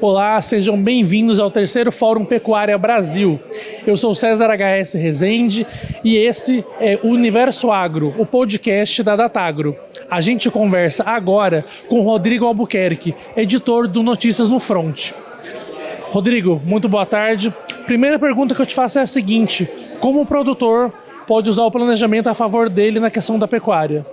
Olá, sejam bem-vindos ao terceiro Fórum Pecuária Brasil. Eu sou César HS Rezende e esse é o Universo Agro, o podcast da Datagro. A gente conversa agora com Rodrigo Albuquerque, editor do Notícias no Front. Rodrigo, muito boa tarde. Primeira pergunta que eu te faço é a seguinte: como o produtor pode usar o planejamento a favor dele na questão da pecuária?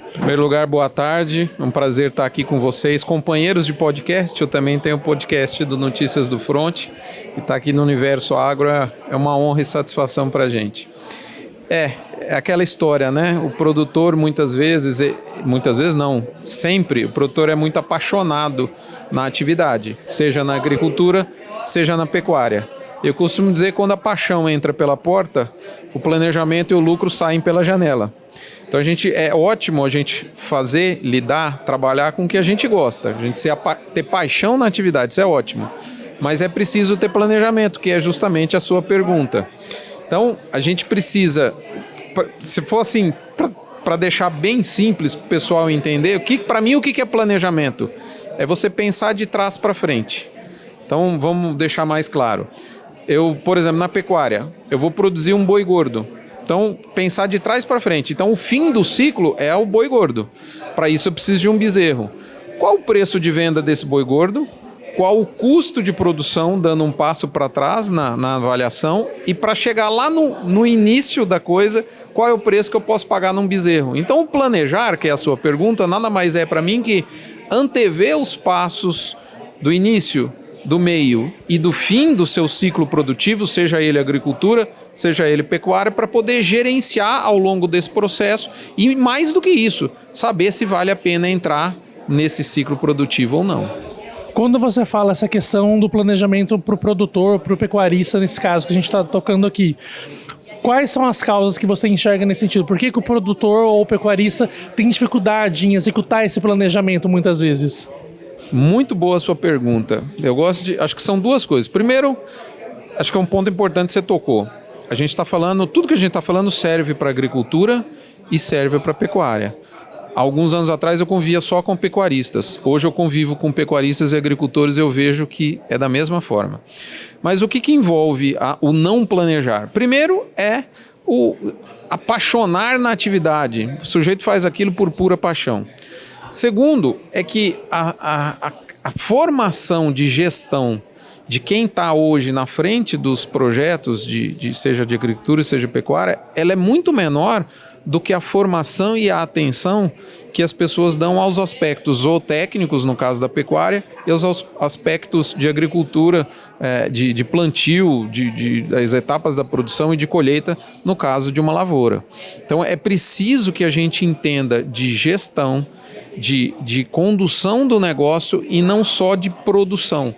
Em primeiro lugar, boa tarde. É um prazer estar aqui com vocês, companheiros de podcast. Eu também tenho o podcast do Notícias do Front. E estar aqui no Universo Agro é uma honra e satisfação para a gente. É aquela história, né? O produtor muitas vezes não, sempre, o produtor é muito apaixonado na atividade, seja na agricultura, seja na pecuária. Eu costumo dizer que quando a paixão entra pela porta, o planejamento e o lucro saem pela janela. Então é ótimo a gente trabalhar com o que a gente gosta, a gente ter paixão na atividade, isso é ótimo. Mas é preciso ter planejamento, que é justamente a sua pergunta. Então a gente precisa, se for assim, para deixar bem simples para o pessoal entender, para mim o que é planejamento? É você pensar de trás para frente. Então vamos deixar mais claro. Por exemplo, na pecuária, eu vou produzir um boi gordo. Então, pensar de trás para frente. Então, o fim do ciclo é o boi gordo. Para isso, eu preciso de um bezerro. Qual o preço de venda desse boi gordo? Qual o custo de produção, dando um passo para trás na avaliação? E para chegar lá no início da coisa, qual é o preço que eu posso pagar num bezerro? Então, o planejar, que é a sua pergunta, nada mais é para mim que antever os passos do início, do meio e do fim do seu ciclo produtivo, seja ele agricultura, seja ele pecuária, para poder gerenciar ao longo desse processo e, mais do que isso, saber se vale a pena entrar nesse ciclo produtivo ou não. Quando você fala essa questão do planejamento para o produtor, para o pecuarista, nesse caso que a gente está tocando aqui, quais são as causas que você enxerga nesse sentido? Por que o produtor ou o pecuarista tem dificuldade em executar esse planejamento muitas vezes? Muito boa a sua pergunta. Acho que são duas coisas. Primeiro, acho que é um ponto importante que você tocou. Tudo que a gente está falando serve para a agricultura e serve para a pecuária. Há alguns anos atrás eu convivia só com pecuaristas. Hoje eu convivo com pecuaristas e agricultores e eu vejo que é da mesma forma. Mas o que envolve o não planejar? Primeiro é o apaixonar na atividade. O sujeito faz aquilo por pura paixão. Segundo, é que a formação de gestão de quem está hoje na frente dos projetos, seja de agricultura, seja de pecuária, ela é muito menor do que a formação e a atenção que as pessoas dão aos aspectos zootécnicos, no caso da pecuária, e aos aspectos de agricultura, de plantio, das etapas da produção e de colheita, no caso de uma lavoura. Então é preciso que a gente entenda de gestão, de condução do negócio e não só de produção.